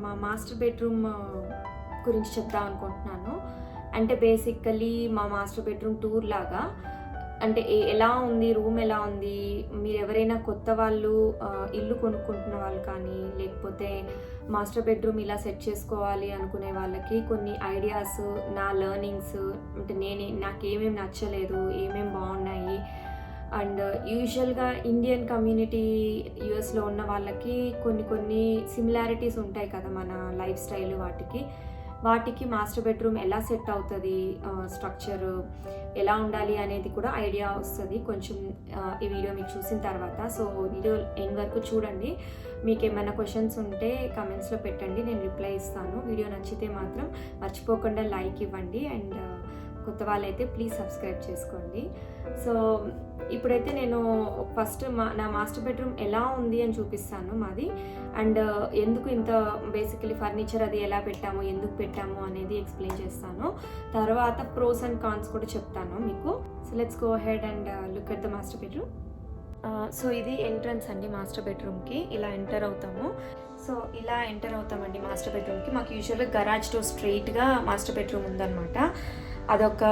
మా master bedroom గురించి చెప్దాం అనుకుంటున్నాను. అంటే బేసికలీ మా మాస్టర్ బెడ్రూమ్ టూర్ లాగా. అంటే ఎలా ఉంది, రూమ్ ఎలా ఉంది, మీరు ఎవరైనా కొత్త వాళ్ళు ఇల్లు కొనుక్కుంటున్న వాళ్ళు కానీ, లేకపోతే మాస్టర్ బెడ్రూమ్ ఇలా సెట్ చేసుకోవాలి అనుకునే వాళ్ళకి కొన్ని ఐడియాస్, నా లెర్నింగ్స్, అంటే నాకు ఏమేమి నచ్చలేదు, ఏమేమి బాగున్నాయి. అండ్ యూజువల్గా ఇండియన్ కమ్యూనిటీ యూఎస్లో ఉన్న వాళ్ళకి కొన్ని సిమిలారిటీస్ ఉంటాయి కదా మన లైఫ్ స్టైల్, వాటికి మాస్టర్ బెడ్రూమ్ ఎలా సెట్ అవుతుంది, స్ట్రక్చర్ ఎలా ఉండాలి అనేది కూడా ఐడియా వస్తుంది కొంచెం ఈ వీడియో మీకు చూసిన తర్వాత. సో వీడియో ఎండ్ వరకు చూడండి. మీకు ఏమైనా క్వశ్చన్స్ ఉంటే కమెంట్స్లో పెట్టండి, నేను రిప్లై ఇస్తాను. వీడియో నచ్చితే మాత్రం మర్చిపోకుండా లైక్ ఇవ్వండి. అండ్ కొత్త వాళ్ళైతే ప్లీజ్ సబ్స్క్రైబ్ చేసుకోండి. సో ఇప్పుడైతే నేను ఫస్ట్ నా మాస్టర్ బెడ్రూమ్ ఎలా ఉంది అని చూపిస్తాను మాది. అండ్ ఎందుకు ఇంత బేసికలీ ఫర్నిచర్ అది ఎలా పెట్టాము, ఎందుకు పెట్టాము అనేది ఎక్స్ప్లెయిన్ చేస్తాను. తర్వాత ప్రోస్ అండ్ కాన్స్ కూడా చెప్తాను మీకు. So let's go ahead and look at the master bedroom. So ఇది ఎంట్రన్స్ అండి మాస్టర్ బెడ్రూమ్కి. ఇలా ఎంటర్ అవుతాము. సో ఇలా ఎంటర్ అవుతామండి మాస్టర్ బెడ్రూమ్కి. మాకు యూజువల్గా గరాజ్ డోర్ స్ట్రైట్గా మాస్టర్ బెడ్రూమ్ ఉందన్నమాట. అదొక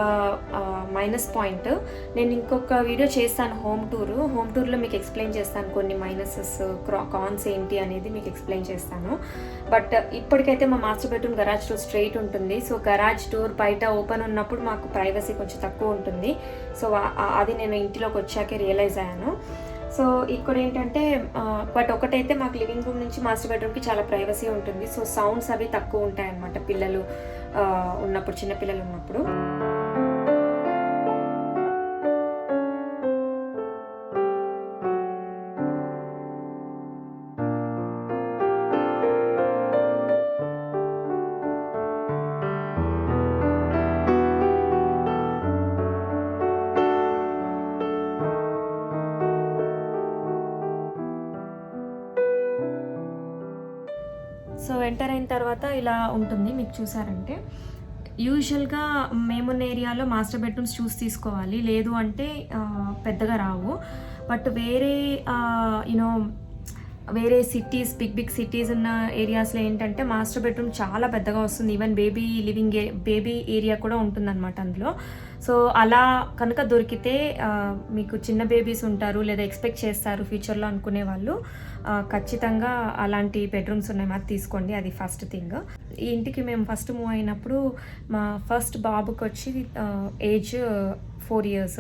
మైనస్ పాయింట్. నేను ఇంకొక వీడియో చేస్తాను హోమ్ టూర్లో మీకు ఎక్స్ప్లెయిన్ చేస్తాను కొన్ని మైనసెస్, కాన్స్ ఏంటి అనేది మీకు ఎక్స్ప్లెయిన్ చేస్తాను. బట్ ఇప్పటికైతే మా master bedroom garage door straight ఉంటుంది. సో గరాజ్ డోర్ బయట ఓపెన్ ఉన్నప్పుడు మాకు ప్రైవసీ కొంచెం తక్కువ ఉంటుంది. సో అది నేను ఇంటిలోకి వచ్చాకే రియలైజ్ అయ్యాను. సో ఇక్కడ ఏంటంటే బట్ ఒకటైతే మాకు లివింగ్ రూమ్ నుంచి మాస్టర్ బెడ్రూమ్కి చాలా ప్రైవసీ ఉంటుంది. సో సౌండ్స్ అవి తక్కువ ఉంటాయన్నమాట పిల్లలు ఉన్నప్పుడు, చిన్నపిల్లలు ఉన్నప్పుడు. సో ఎంటర్ అయిన తర్వాత ఇలా ఉంటుంది. మీకు చూసారంటే యూజువల్గా మేమున్న ఏరియాలో మాస్టర్ బెడ్రూమ్స్ చూసి తీసుకోవాలి, లేదు అంటే పెద్దగా రావు. బట్ వేరే సిటీస్, బిగ్ సిటీస్ ఉన్న ఏరియాస్లో ఏంటంటే మాస్టర్ బెడ్రూమ్ చాలా పెద్దగా వస్తుంది. ఈవెన్ బేబీ ఏరియా కూడా ఉంటుందన్నమాట అందులో. సో అలా కనుక దొరికితే, మీకు చిన్న బేబీస్ ఉంటారు లేదా ఎక్స్పెక్ట్ చేస్తారు ఫ్యూచర్లో అనుకునే వాళ్ళు, ఖచ్చితంగా అలాంటి బెడ్రూమ్స్ ఉన్నాయి మాకు తీసుకోండి. అది ఫస్ట్ థింగ్. ఈ ఇంటికి మేము ఫస్ట్ మూవ్ అయినప్పుడు మా ఫస్ట్ బాబుకి వచ్చి ఏజ్ 4 years.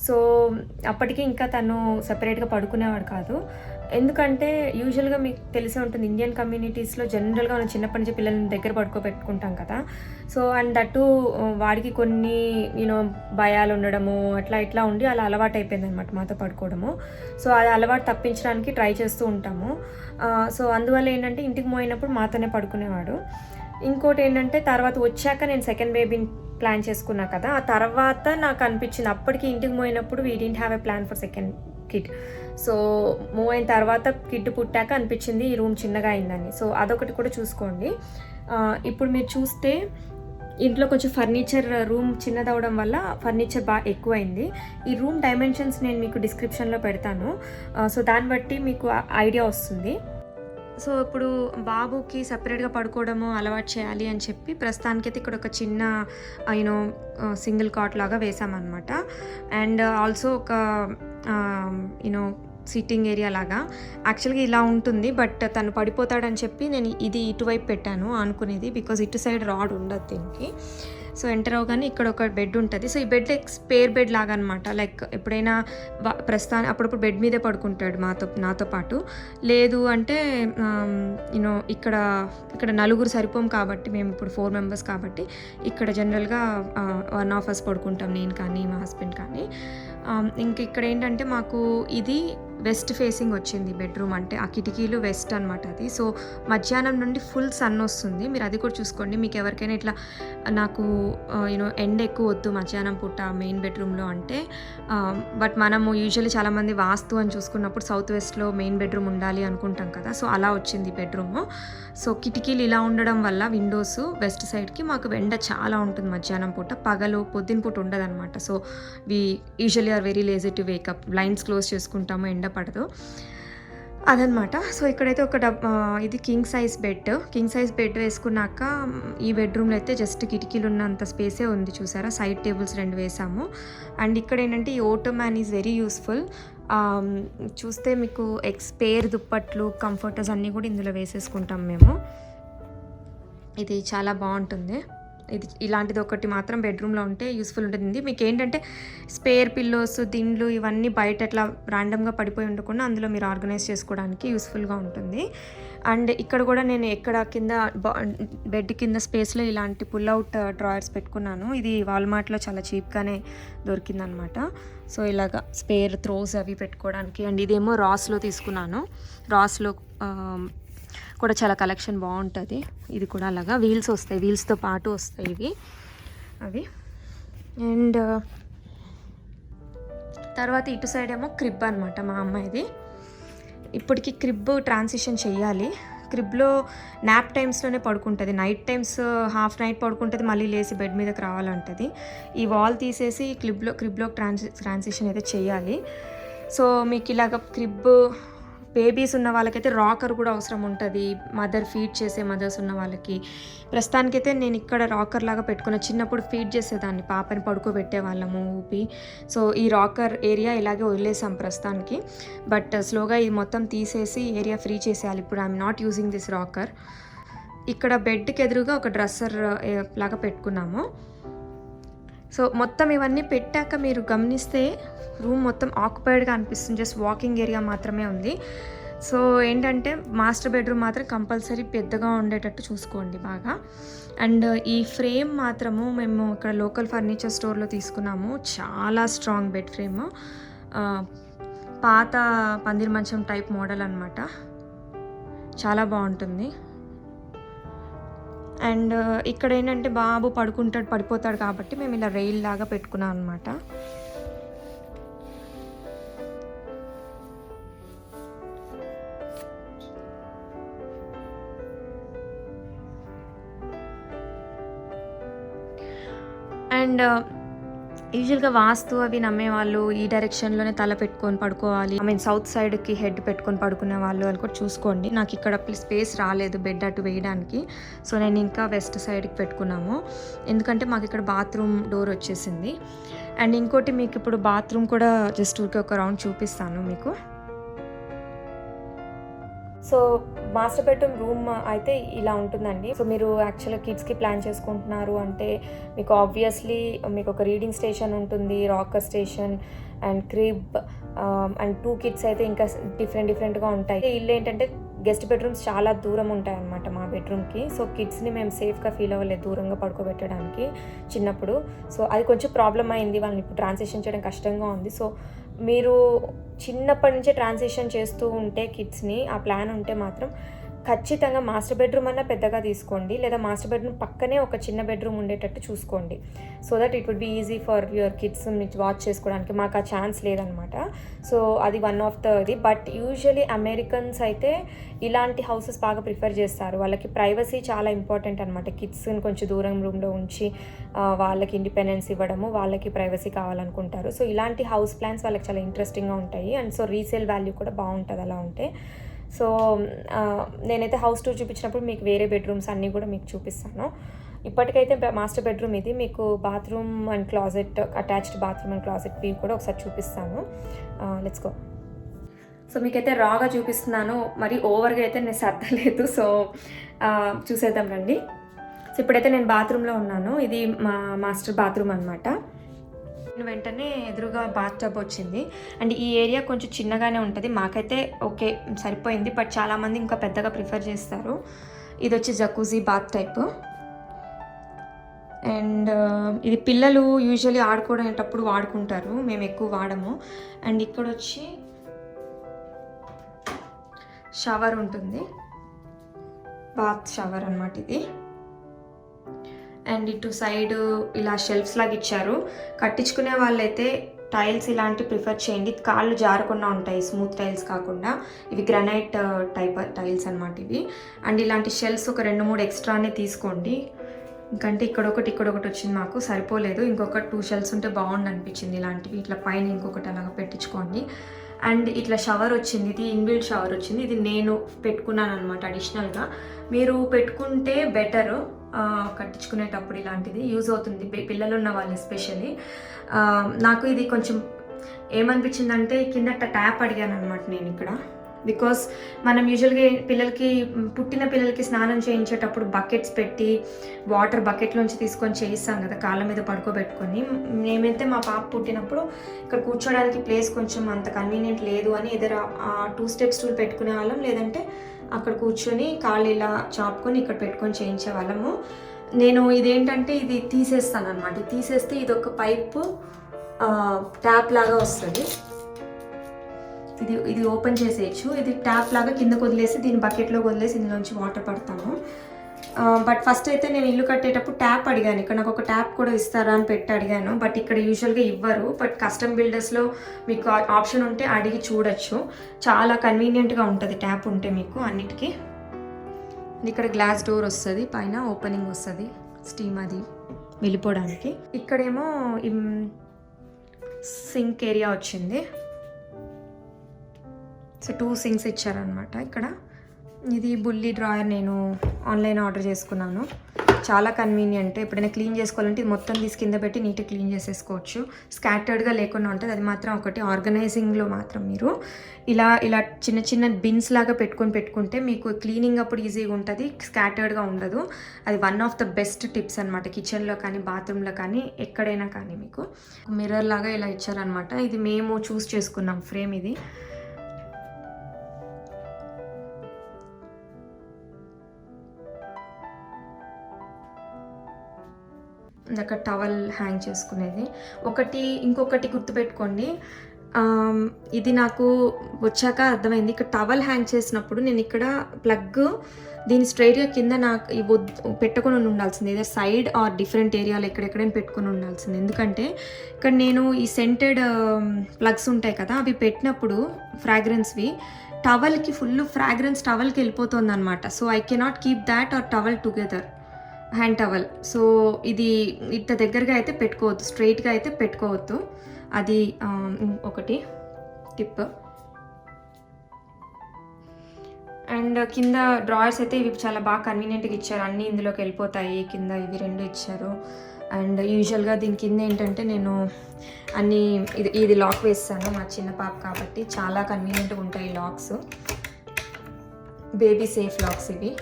సో అప్పటికి ఇంకా తను సెపరేట్గా పడుకునేవాడు కాదు. ఎందుకంటే యూజువల్గా మీకు తెలిసే ఉంటుంది, ఇండియన్ కమ్యూనిటీస్లో జనరల్గా మనం చిన్నప్పటి నుంచి పిల్లల్ని దగ్గర పడుకోబెట్టుకుంటాం కదా. సో అండ్ దట్టు వాడికి కొన్ని భయాలు ఉండడము ఇట్లా ఉండి అలా అలవాటు అయిపోయింది అనమాట మాతో పడుకోవడము. సో అది అలవాటు తప్పించడానికి ట్రై చేస్తూ ఉంటాము. సో అందువల్ల ఏంటంటే ఇంటికి మోయినప్పుడు మాతోనే పడుకునేవాడు. ఇంకోటి ఏంటంటే తర్వాత వచ్చాక నేను సెకండ్ బేబీని ప్లాన్ చేసుకున్నా కదా, ఆ తర్వాత నాకు అనిపించింది, అప్పటికి ఇంటికి మోయినప్పుడు we didn't have a plan for second kid. So move అయిన తర్వాత కిడ్ పుట్టాక అనిపించింది ఈ రూమ్ చిన్నగా అయిందని. సో అదొకటి కూడా చూసుకోండి. ఇప్పుడు మీరు చూస్తే ఇంట్లో కొంచెం ఫర్నిచర్, రూమ్ చిన్నదవడం వల్ల ఫర్నిచర్ బాగా ఎక్కువైంది. ఈ రూమ్ డైమెన్షన్స్ నేను మీకు డిస్క్రిప్షన్లో పెడతాను. సో దాన్ని బట్టి మీకు ఐడియా వస్తుంది. సో ఇప్పుడు బాబుకి సపరేట్గా పడుకోవడము అలవాటు చేయాలి అని చెప్పి ప్రస్తుతానికైతే ఇక్కడ ఒక చిన్న సింగిల్ కాట్ లాగా వేసామన్నమాట. అండ్ ఆల్సో ఒక సిట్టింగ్ ఏరియా లాగా. యాక్చువల్గా ఇలా ఉంటుంది, బట్ తను పడిపోతాడని చెప్పి నేను ఇది ఇటువైపు పెట్టాను అనుకునేది, బికాజ్ ఇటు సైడ్ రాడ్ ఉండదు దీనికి. సో ఎంటర్ అవగానే ఇక్కడ ఒక బెడ్ ఉంటుంది. సో ఈ బెడ్ స్పేర్ బెడ్ లాగా అనమాట. లైక్ ఎప్పుడైనా అప్పుడప్పుడు బెడ్ మీదే పడుకుంటాడు నాతో పాటు. లేదు అంటే ఇక్కడ నలుగురు సరిపోం కాబట్టి, మేము ఇప్పుడు 4 members కాబట్టి ఇక్కడ జనరల్గా 1 of us పడుకుంటాం, నేను కానీ మా హస్బెండ్ కానీ. ఇంక ఇక్కడ ఏంటంటే మాకు ఇది వెస్ట్ ఫేసింగ్ వచ్చింది బెడ్రూమ్, అంటే ఆ కిటికీలు వెస్ట్ అనమాట అది. సో మధ్యాహ్నం నుండి ఫుల్ సన్ వస్తుంది, మీరు అది కూడా చూసుకోండి. మీకు ఎవరికైనా ఇట్లా నాకు ఎండ ఎక్కువ వద్దు మధ్యాహ్నం పూట మెయిన్ బెడ్రూమ్లో అంటే, బట్ మనము యూజువల్లీ చాలామంది వాస్తు అని చూసుకున్నప్పుడు సౌత్ వెస్ట్లో మెయిన్ బెడ్రూమ్ ఉండాలి అనుకుంటాం కదా. సో అలా వచ్చింది బెడ్రూమ్. సో కిటికీలు ఇలా ఉండడం వల్ల విండోస్ వెస్ట్ సైడ్కి మాకు ఎండ చాలా ఉంటుంది మధ్యాహ్నం పూట, పొద్దున పూట ఉండదు అనమాట. So we usually are very lazy to wake up, blinds close చేసుకుంటాము, ఎండ పడదు. అదనమాట. సో, ఇక్కడైతే ఒక ఇది కింగ్ సైజ్ బెడ్ వేసుకున్నాక ఈ బెడ్‌రూమ్‌లో అయితే జస్ట్ కిటికీలున్నంత స్పేసే ఉంది చూసారా? సైడ్ టేబుల్స్ 2 వేసాము. అండ్ ఇక్కడేంటంటే ఈ ఓటోమాన్ ఈజ్ వెరీ యూస్‌ఫుల్. చూస్తే మీకు స్పేర్ దుప్పట్లు, కంఫర్టర్స్ అన్నీ కూడా ఇందులో వేసేసుకుంటాం మేము. ఇది చాలా బావుంటుంది. ఇది ఇలాంటిది ఒకటి మాత్రం బెడ్రూమ్లో ఉంటే యూస్ఫుల్ ఉంటుంది. మీకు ఏంటంటే స్పేర్ పిల్లోస్, దిండ్లు ఇవన్నీ బయట ఎట్లా ర్యాండమ్గా పడిపోయి ఉండకుండా అందులో మీరు ఆర్గనైజ్ చేసుకోవడానికి యూస్ఫుల్గా ఉంటుంది. అండ్ ఇక్కడ కూడా నేను ఎక్కడ కింద బెడ్ కింద స్పేస్లో ఇలాంటి పుల్అవుట్ డ్రాయర్స్ పెట్టుకున్నాను. ఇది వాల్మార్ట్లో చాలా చీప్గానే దొరికిందనమాట. సో ఇలాగా స్పేర్ త్రోస్ అవి పెట్టుకోవడానికి. అండ్ ఇదేమో రాస్లో తీసుకున్నాను. రాస్లో కూడా చాలా కలెక్షన్ బాగుంటుంది. ఇది కూడా అలాగా వీల్స్ వస్తాయి, వీల్స్తో పాటు వస్తాయి ఇవి అవి. అండ్ తర్వాత ఇటు సైడ్ ఏమో క్రిబ్ అనమాట మా అమ్మాయిది. ఇప్పటికి క్రిబ్ ట్రాన్సిషన్ చెయ్యాలి. క్రిబ్లో నాప్ టైమ్స్లోనే పడుకుంటుంది. నైట్ టైమ్స్ హాఫ్ నైట్ పడుకుంటుంది, మళ్ళీ లేచి బెడ్ మీదకి రావాలంటుంది. ఈ వాల్ తీసేసి క్రిబ్లో ట్రాన్సిషన్ అయితే చెయ్యాలి. సో మీకు ఇలాగ క్రిబ్ బేబీస్ ఉన్న వాళ్ళకైతే రాకర్ కూడా అవసరం ఉంటుంది. ఫీడ్ చేసే మదర్స్ ఉన్న వాళ్ళకి. ప్రస్తుతానికైతే నేను ఇక్కడ రాకర్ లాగా పెట్టుకున్న. చిన్నప్పుడు ఫీడ్ చేసేదాన్ని, పాపని పడుకోబెట్టే వాళ్ళము ఊపి. సో ఈ రాకర్ ఏరియా ఇలాగే వదిలేసాం ప్రస్తుతానికి. బట్ స్లోగా ఇది మొత్తం తీసేసి ఏరియా ఫ్రీ చేసేయాలి. ఇప్పుడు I'm not using this rocker. ఇక్కడ బెడ్కి ఎదురుగా ఒక డ్రెస్సర్ లాగా పెట్టుకున్నాము. సో మొత్తం ఇవన్నీ పెట్టాక మీరు గమనిస్తే రూమ్ మొత్తం ఆక్యుపైడ్గా అనిపిస్తుంది. జస్ట్ వాకింగ్ ఏరియా మాత్రమే ఉంది. సో ఏంటంటే మాస్టర్ బెడ్రూమ్ మాత్రం కంపల్సరీ పెద్దగా ఉండేటట్టు చూసుకోండి బాగా. అండ్ ఈ ఫ్రేమ్ మాత్రము మేము ఇక్కడ లోకల్ ఫర్నిచర్ స్టోర్లో తీసుకున్నాము. చాలా స్ట్రాంగ్ బెడ్ ఫ్రేమ్, పాత పందిరి మంచం టైప్ మోడల్ అనమాట. చాలా బాగుంటుంది. అండ్ ఇక్కడ ఏంటంటే బాబు పడిపోతాడు కాబట్టి మేము ఇలా రైల్ లాగా పెట్టుకున్నాం అనమాట. అండ్ యూజువల్గా వాస్తు అవి నమ్మేవాళ్ళు ఈ డైరెక్షన్లోనే తల పెట్టుకొని పడుకోవాలి, సౌత్ సైడ్కి హెడ్ పెట్టుకొని పడుకునే వాళ్ళు అని కూడా చూసుకోండి. నాకు ఇక్కడ స్పేస్ రాలేదు బెడ్ అటు వేయడానికి. సో నేను ఇంకా వెస్ట్ సైడ్కి పెట్టుకున్నాము, ఎందుకంటే మాకు ఇక్కడ బాత్రూమ్ డోర్ వచ్చేసింది. అండ్ ఇంకోటి మీకు ఇప్పుడు బాత్రూమ్ కూడా జస్ట్ ఊరికి ఒక రౌండ్ చూపిస్తాను మీకు. సో మాస్టర్ బెడ్రూమ్ రూమ్ అయితే ఇలా ఉంటుందండి. సో మీరు యాక్చువల్గా కిడ్స్కి ప్లాన్ చేసుకుంటున్నారు అంటే మీకు ఆబ్వియస్లీ మీకు ఒక రీడింగ్ స్టేషన్ ఉంటుంది, rocker station and crib and 2 kids అయితే ఇంకా డిఫరెంట్గా ఉంటాయి. ఇల్లు ఏంటంటే గెస్ట్ బెడ్రూమ్స్ చాలా దూరం ఉంటాయి అన్నమాట మా బెడ్రూమ్కి. సో కిడ్స్ని మేము సేఫ్గా ఫీల్ అవ్వలేదు దూరంగా పడుకోబెట్టడానికి చిన్నప్పుడు. సో అది కొంచెం ప్రాబ్లం అయింది, వాళ్ళని ఇప్పుడు ట్రాన్సిషన్ చేయడం కష్టంగా ఉంది. సో మీరు చిన్నప్పటి నుంచే ట్రాన్సిషన్ చేస్తూ ఉంటే కిడ్స్ని ఆ ప్లాన్ ఉంటే మాత్రం ఖచ్చితంగా మాస్టర్ బెడ్రూమ్ అన్నా పెద్దగా తీసుకోండి, లేదా మాస్టర్ బెడ్రూమ్ పక్కనే ఒక చిన్న బెడ్రూమ్ ఉండేటట్టు చూసుకోండి. So that it would be easy for your kids watch చేసుకోవడానికి. మాకు ఆ ఛాన్స్ లేదనమాట. సో అది one of the. But usually Americans అయితే ఇలాంటి హౌసెస్ బాగా ప్రిఫర్ చేస్తారు. వాళ్ళకి ప్రైవసీ చాలా ఇంపార్టెంట్ అనమాట. కిడ్స్ని కొంచెం దూరం రూమ్లో ఉంచి వాళ్ళకి ఇండిపెండెన్స్ ఇవ్వడము, వాళ్ళకి ప్రైవసీ కావాలనుకుంటారు. సో ఇలాంటి హౌస్ ప్లాన్స్ వాళ్ళకి చాలా ఇంట్రెస్టింగ్గా ఉంటాయి. అండ్ సో రీసేల్ వాల్యూ కూడా బాగుంటుంది అలా ఉంటే. సో నేనైతే హౌస్ టూర్ చూపించినప్పుడు మీకు వేరే బెడ్రూమ్స్ అన్నీ కూడా మీకు చూపిస్తాను. ఇప్పటికైతే మాస్టర్ బెడ్రూమ్ ఇది. మీకు bathroom and closet, attached bathroom and closet view కూడా ఒకసారి చూపిస్తాను. Let's go. సో మీకైతే రాగా చూపిస్తున్నాను, మరి ఓవర్గా అయితే నేను సర్దలేదు. సో చూసేద్దాం రండి. సో ఇప్పుడైతే నేను బాత్రూంలో ఉన్నాను. ఇది మా మాస్టర్ బాత్రూమ్ అనమాట. వెంటనే ఎదురుగా బాత్ టబ్ వచ్చింది. అండ్ ఈ ఏరియా కొంచెం చిన్నగానే ఉంటుంది, మాకైతే ఓకే సరిపోయింది. బట్ చాలామంది ఇంకా పెద్దగా ప్రిఫర్ చేస్తారు. ఇది వచ్చి జకూజీ బాత్ టైప్. అండ్ ఇది పిల్లలు యూజువల్లీ ఆడుకునేటప్పుడు వాడుకుంటారు, మేము ఎక్కువ వాడము. అండ్ ఇక్కడ వచ్చి షవర్ ఉంటుంది, బాత్ షవర్ అన్నమాట ఇది. అండ్ ఇటు సైడ్ ఇలా షెల్ఫ్స్ లాగా ఇచ్చారు. కట్టించుకునే వాళ్ళైతే టైల్స్ ఇలాంటి ప్రిఫర్ చేయండి, కాళ్ళు జారకుండా ఉంటాయి, స్మూత్ టైల్స్ కాకుండా. ఇవి గ్రానైట్ టైప్ టైల్స్ అనమాట ఇవి. అండ్ ఇలాంటి షెల్ఫ్స్ ఒక 2-3 ఎక్స్ట్రానే తీసుకోండి. ఇంకంటే ఇక్కడొకటి వచ్చింది, మాకు సరిపోలేదు. ఇంకొక 2 షెల్ఫ్స్ ఉంటే బాగుండు అనిపించింది. ఇలాంటివి ఇట్లా పైన ఇంకొకటి అలాగా పెట్టించుకోండి. అండ్ ఇట్లా షవర్ వచ్చింది, ఇది ఇన్బిల్ట్ షవర్ వచ్చింది. ఇది నేను పెట్టుకున్నాను అనమాట అడిషనల్గా. మీరు పెట్టుకుంటే బెటరు, కట్టించుకునేటప్పుడు ఇలాంటిది యూజ్ అవుతుంది పిల్లలు ఉన్న వాళ్ళు ఎస్పెషల్లీ. నాకు ఇది కొంచెం ఏమనిపించిందంటే కింద ట్యాప్ అడిగాను అనమాట నేను ఇక్కడ. బికాస్ మనం యూజువల్గా పుట్టిన పిల్లలకి స్నానం చేయించేటప్పుడు బకెట్స్ పెట్టి వాటర్ బకెట్లోంచి తీసుకొని చేయిస్తాం కదా, కాళ్ళ మీద పడుకోబెట్టుకొని. మేమైతే మా పాప పుట్టినప్పుడు ఇక్కడ కూర్చోడానికి ప్లేస్ కొంచెం అంత కన్వీనియంట్ లేదు అని ఎదురు 2 స్టెప్ స్టూల్ పెట్టుకునే వాళ్ళం, లేదంటే అక్కడ కూర్చొని కాళ్ళు ఇలా చాపుకొని ఇక్కడ పెట్టుకొని చేయించే వాళ్ళము. నేను ఇదేంటంటే ఇది తీసేస్తాను అనమాట. తీసేస్తే ఇది ఒక పైపు ట్యాప్ లాగా వస్తుంది. ఇది ఓపెన్ చేసేయచ్చు. ఇది ట్యాప్ లాగా కిందకు వదిలేసి దీని బకెట్లో వదిలేసి ఇందులోంచి వాటర్ పడతాము. బట్ ఫస్ట్ అయితే నేను ఇల్లు కట్టేటప్పుడు ట్యాప్ అడిగాను, ఇక్కడ నాకు ఒక ట్యాప్ కూడా ఇస్తారా అని పెట్టి అడిగాను. బట్ ఇక్కడ యూజువల్గా ఇవ్వరు. బట్ కస్టమ్ బిల్డర్స్లో మీకు ఆప్షన్ ఉంటే అడిగి చూడొచ్చు. చాలా కన్వీనియంట్గా ఉంటుంది ట్యాప్ ఉంటే మీకు అన్నిటికీ. ఇక్కడ గ్లాస్ డోర్ వస్తుంది, పైన ఓపెనింగ్ వస్తుంది స్టీమ్ అది వెళ్ళిపోవడానికి. ఇక్కడేమో సింక్ ఏరియా వచ్చింది. సో 2 సింక్స్ ఇచ్చారనమాట ఇక్కడ. ఇది బుల్లి డ్రాయర్ నేను ఆన్లైన్ ఆర్డర్ చేసుకున్నాను. చాలా కన్వీనియంట్. ఎప్పుడైనా క్లీన్ చేసుకోవాలంటే ఇది మొత్తం తీసి కింద పెట్టి నీట్గా క్లీన్ చేసేసుకోవచ్చు. స్కాటర్డ్గా లేకుండా ఉంటుంది. అది మాత్రం ఒకటి ఆర్గనైజింగ్లో మాత్రం మీరు ఇలా చిన్న చిన్న బిన్స్ లాగా పెట్టుకుంటే మీకు క్లీనింగ్ అప్పుడు ఈజీగా ఉంటుంది, స్కాటర్డ్గా ఉండదు. అది one of the best tips అనమాట. కిచెన్లో కానీ బాత్రూంలో కానీ ఎక్కడైనా కానీ మీకు మిర్రర్ లాగా ఇలా ఇచ్చారనమాట. ఇది మేము చూస్ చేసుకున్నాం ఫ్రేమ్. ఇది అక్కడ టవల్ హ్యాంగ్ చేసుకునేది ఇంకొకటి గుర్తుపెట్టుకోండి. ఇది నాకు వచ్చాక అర్థమైంది. ఇక్కడ టవల్ హ్యాంగ్ చేసినప్పుడు నేను ఇక్కడ ప్లగ్ దీని స్ట్రైట్గా కింద నాకు పెట్టుకొని ఉండాల్సింది, ఏదో సైడ్ ఆర్ డిఫరెంట్ ఏరియాలో ఎక్కడెక్కడైనా పెట్టుకొని ఉండాల్సింది. ఎందుకంటే ఇక్కడ నేను ఈ సెంటెడ్ ప్లగ్స్ ఉంటాయి కదా, అవి పెట్టినప్పుడు ఫ్రాగ్రెన్స్వి టవల్కి ఫుల్ ఫ్రాగ్రెన్స్ టవల్కి వెళ్ళిపోతుంది అనమాట. So I cannot keep that or towel together, hand towel. So ఇది ఇంత దగ్గరగా అయితే పెట్టుకోవద్దు, స్ట్రైట్గా అయితే పెట్టుకోవద్దు. అది ఒకటి టిప్. అండ్ కింద డ్రాయర్స్ అయితే ఇవి చాలా బాగా కన్వీనియంట్గా ఇచ్చారు, అన్నీ ఇందులోకి వెళ్ళిపోతాయి. కింద ఇవి 2 ఇచ్చారు. అండ్ యూజువల్గా దీని కింద ఏంటంటే నేను అన్నీ ఇది లాక్ వేస్తాను, మా చిన్న పాప కాబట్టి చాలా కన్వీనియంట్గా ఉంటాయి లాక్స్. బేబీ సేఫ్ లాక్స్ ఇవి.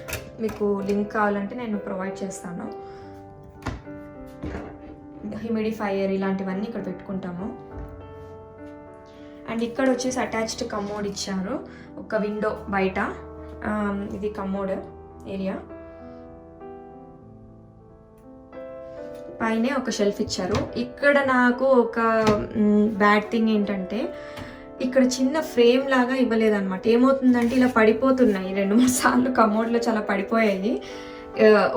మీకు లింక్ కావాలంటే నేను ప్రొవైడ్ చేస్తాను. హ్యూమిడిఫైయర్ ఇలాంటివన్నీ ఇక్కడ పెట్టుకుంటాము. అండ్ ఇక్కడ వచ్చేసి అటాచ్డ్ కమోడ్ ఇచ్చారు, ఒక విండో బయట. ఇది కమోడ్ ఏరియా. పైనే ఒక షెల్ఫ్ ఇచ్చారు. ఇక్కడ నాకు ఒక బ్యాడ్ థింగ్ ఏంటంటే ఇక్కడ చిన్న ఫ్రేమ్ లాగా ఇవ్వలేదన్నమాట. ఏమవుతుందంటే ఇలా పడిపోతున్నాయి, 2-3 సార్లు కమోడ్లో చాలా పడిపోయాయి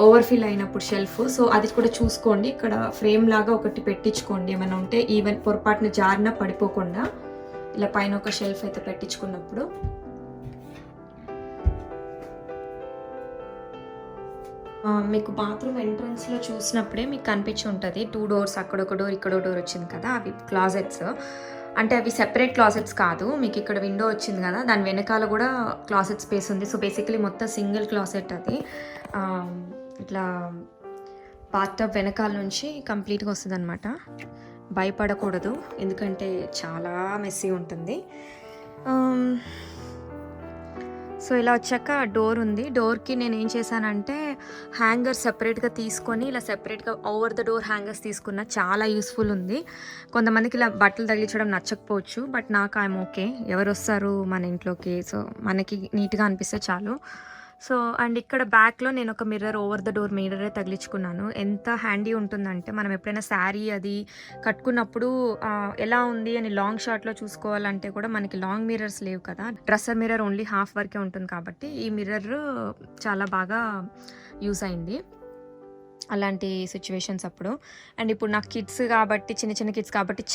ఓవర్ఫిల్ అయినప్పుడు షెల్ఫ్. సో అది కూడా చూసుకోండి. ఇక్కడ ఫ్రేమ్ లాగా ఒకటి పెట్టించుకోండి, ఏమైనా ఉంటే ఈవెన్ పొరపాటున జారిన పడిపోకుండా. ఇలా పైన ఒక షెల్ఫ్ అయితే పెట్టించుకున్నప్పుడు. మీకు బాత్రూమ్ ఎంట్రన్స్లో చూసినప్పుడే మీకు కనిపించి ఉంటుంది 2 డోర్స్, అక్కడ ఒక డోర్ ఇక్కడ డోర్ వచ్చింది కదా, అవి క్లాజెట్స్. అంటే అవి సెపరేట్ క్లాసెట్స్ కాదు. మీకు ఇక్కడ విండో వచ్చింది కదా, దాని వెనకాల కూడా క్లాసెట్ స్పేస్ ఉంది. సో బేసికలీ మొత్తం సింగిల్ క్లాసెట్ అది. ఇట్లా బాత్ టబ్ వెనకాల నుంచి కంప్లీట్గా వస్తుంది అనమాట. భయపడకూడదు, ఎందుకంటే చాలా మెస్సీ ఉంటుంది. సో ఇలా వచ్చాక డోర్ ఉంది. డోర్కి నేను ఏం చేశానంటే హ్యాంగర్ సెపరేట్గా తీసుకొని ఇలా సెపరేట్గా ఓవర్ ద డోర్ హ్యాంగర్స్ తీసుకున్న. చాలా యూస్ఫుల్ ఉంది. కొంతమందికి ఇలా బట్టలు తగిలించడం నచ్చకపోవచ్చు, బట్ నాకు ఐఎమ్ ఓకే. ఎవరు వస్తారు మన ఇంట్లోకి, సో మనకి నీట్గా అనిపిస్తే చాలు. సో అండ్ ఇక్కడ బ్యాక్లో నేను ఒక మిర్రర్, ఓవర్ ద డోర్ మిర్రరే తగిలించుకున్నాను. ఎంత హ్యాండీ ఉంటుందంటే మనం ఎప్పుడైనా శారీ అది కట్టుకున్నప్పుడు ఎలా ఉంది అని లాంగ్ షాట్లో చూసుకోవాలంటే కూడా మనకి లాంగ్ మిర్రర్స్ లేవు కదా, డ్రెస్సర్ మిర్రర్ ఓన్లీ హాఫ్ వరకే ఉంటుంది. కాబట్టి ఈ మిర్రర్ చాలా బాగా యూస్ అయింది అలాంటి సిచ్యువేషన్స్ అప్పుడు. అండ్ ఇప్పుడు నాకు కిడ్స్ కాబట్టి, చిన్న చిన్న కిడ్స్ కాబట్టి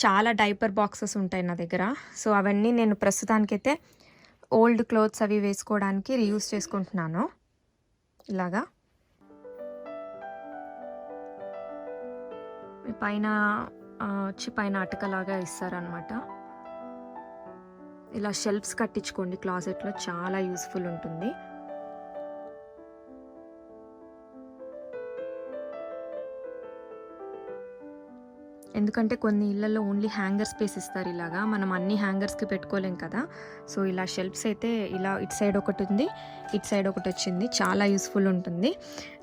చాలా డైపర్ బాక్సెస్ ఉంటాయి నా దగ్గర. సో అవన్నీ నేను ప్రస్తుతానికైతే ఓల్డ్ క్లోత్స్ అవి వేసుకోవడానికి రీయూస్ చేసుకుంటున్నాను ఇలాగా. పైన వచ్చి పైన అటకలాగా ఇస్తారనమాట. ఇలా షెల్ఫ్స్ కట్టించుకోండి క్లాజెట్లో, చాలా యూస్ఫుల్ ఉంటుంది. ఎందుకంటే కొన్ని ఇళ్లలో ఓన్లీ హ్యాంగర్ స్పేస్ ఇస్తారు ఇలాగా, మనం అన్ని హ్యాంగర్స్కి పెట్టుకోలేం కదా. సో ఇలా షెల్ఫ్స్ అయితే ఇలా ఇటు సైడ్ ఒకటి ఉంది, ఇటు సైడ్ ఒకటి వచ్చింది, చాలా యూస్ఫుల్ ఉంటుంది.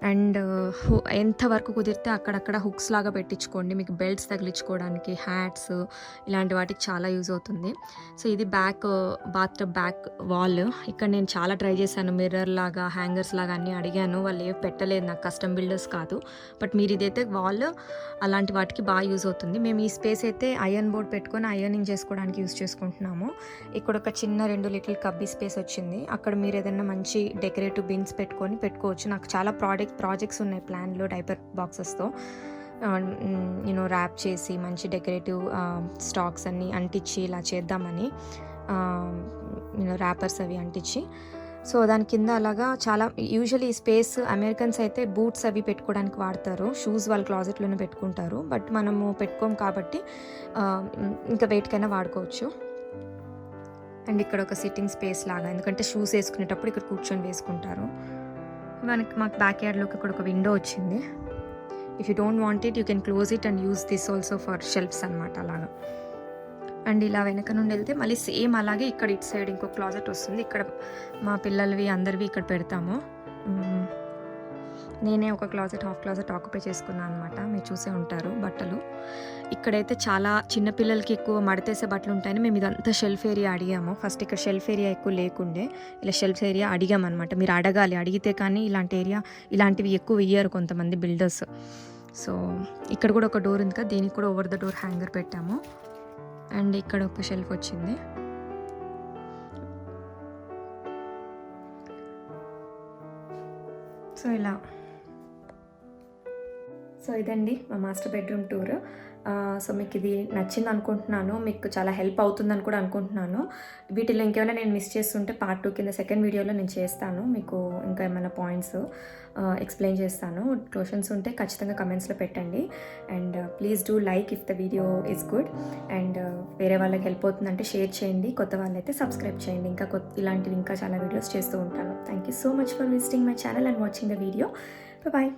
అండ్ ఎంతవరకు కుదిరితే అక్కడక్కడ హుక్స్ లాగా పెట్టించుకోండి, మీకు బెల్ట్స్ తగిలించుకోవడానికి, హ్యాట్స్ ఇలాంటి వాటికి చాలా యూజ్ అవుతుంది. సో ఇది బాత్టబ్ బ్యాక్ వాల్. ఇక్కడ నేను చాలా ట్రై చేశాను, మిర్రర్ లాగా హ్యాంగర్స్ లాగా అన్నీ అడిగాను, వాళ్ళు ఏవి పెట్టలేదు, నాకు కస్టమ్ బిల్డర్స్ కాదు. బట్ మీరు ఇదైతే వాల్ అలాంటి వాటికి బాగా యూజ్ అవుతుంది. మేము ఈ స్పేస్ అయితే ఐరన్ బోర్డ్ పెట్టుకొని ఐరనింగ్ చేసుకోవడానికి యూజ్ చేసుకుంటున్నాము. ఇక్కడ ఒక చిన్న 2 లిటిల్ కబ్బీ స్పేస్ వచ్చింది, అక్కడ మీరు ఏదైనా మంచి డెకరేటివ్ బిన్స్ పెట్టుకోవచ్చు. నాకు చాలా ప్రాజెక్ట్స్ ఉన్నాయి ప్లాన్లో, డైపర్ బాక్సెస్తో ర్యాప్ చేసి మంచి డెకరేటివ్ స్టాక్స్ అన్నీ అంటించి ఇలా చేద్దామని, ర్యాపర్స్ అవి అంటించి. సో దాని కింద అలాగా చాలా యూజువల్లీ ఈ స్పేస్ అమెరికన్స్ అయితే బూట్స్ అవి పెట్టుకోవడానికి వాడతారు, షూస్ వాళ్ళ క్లాజెట్లోనే పెట్టుకుంటారు. బట్ మనము పెట్టుకోం కాబట్టి ఇంకా వెయిట్కైనా వాడుకోవచ్చు. అండ్ ఇక్కడ ఒక సిట్టింగ్ స్పేస్ లాగా, ఎందుకంటే షూస్ వేసుకునేటప్పుడు ఇక్కడ కూర్చొని వేసుకుంటారు. మాకు బ్యాక్ యార్డ్లోకి ఇక్కడ ఒక విండో వచ్చింది. If you don't want it you can close it and use this also for shelves అనమాట అలాగా. అండ్ ఇలా వెనక నుండి వెళ్తే మళ్ళీ సేమ్ అలాగే ఇక్కడ ఇటు సైడ్ ఇంకో క్లాజెట్ వస్తుంది. ఇక్కడ మా పిల్లలవి అందరివి ఇక్కడ పెడతాము. నేనే ఒక హాఫ్ క్లాజెట్ ఆక్యుపై చేసుకున్నాను అనమాట, మీరు చూసే ఉంటారు బట్టలు. ఇక్కడైతే చాలా చిన్నపిల్లలకి ఎక్కువ మడతేసే బట్టలు ఉంటాయని మేము ఇదంతా షెల్ఫ్ ఏరియా అడిగాము. ఫస్ట్ ఇక్కడ షెల్ఫ్ ఏరియా ఎక్కువ లేకుండే, ఇలా షెల్ఫ్ ఏరియా అడిగామన్నమాట. మీరు అడిగితే కానీ ఇలాంటివి ఎక్కువ ఇయ్యారు కొంతమంది బిల్డర్స్. సో ఇక్కడ కూడా ఒక డోర్ ఉంది కదా, దీనికి కూడా ఓవర్ ద డోర్ హ్యాంగర్ పెట్టాము. అండ్ ఇక్కడ ఒక షెల్ఫ్ వచ్చింది. సో ఇదండి మా మాస్టర్ బెడ్రూమ్ టూర్. సో మీకు ఇది నచ్చింది అనుకుంటున్నాను, మీకు చాలా హెల్ప్ అవుతుందని కూడా అనుకుంటున్నాను. వీటిలో ఇంకేమైనా నేను మిస్ చేస్తుంటే పార్ట్ 2 కింద సెకండ్ వీడియోలో నేను చేస్తాను, మీకు ఇంకా ఏమైనా పాయింట్స్ ఎక్స్ప్లెయిన్ చేస్తాను. క్వశ్చన్స్ ఉంటే ఖచ్చితంగా కమెంట్స్లో పెట్టండి. And please do like if the video is good. And వేరే వాళ్ళకి హెల్ప్ అవుతుందంటే షేర్ చేయండి, కొత్త వాళ్ళైతే సబ్స్క్రైబ్ చేయండి. ఇలాంటివి ఇంకా చాలా వీడియోస్ చేస్తూ ఉంటాను. Thank you so much for visiting my channel and watching the video. Bye.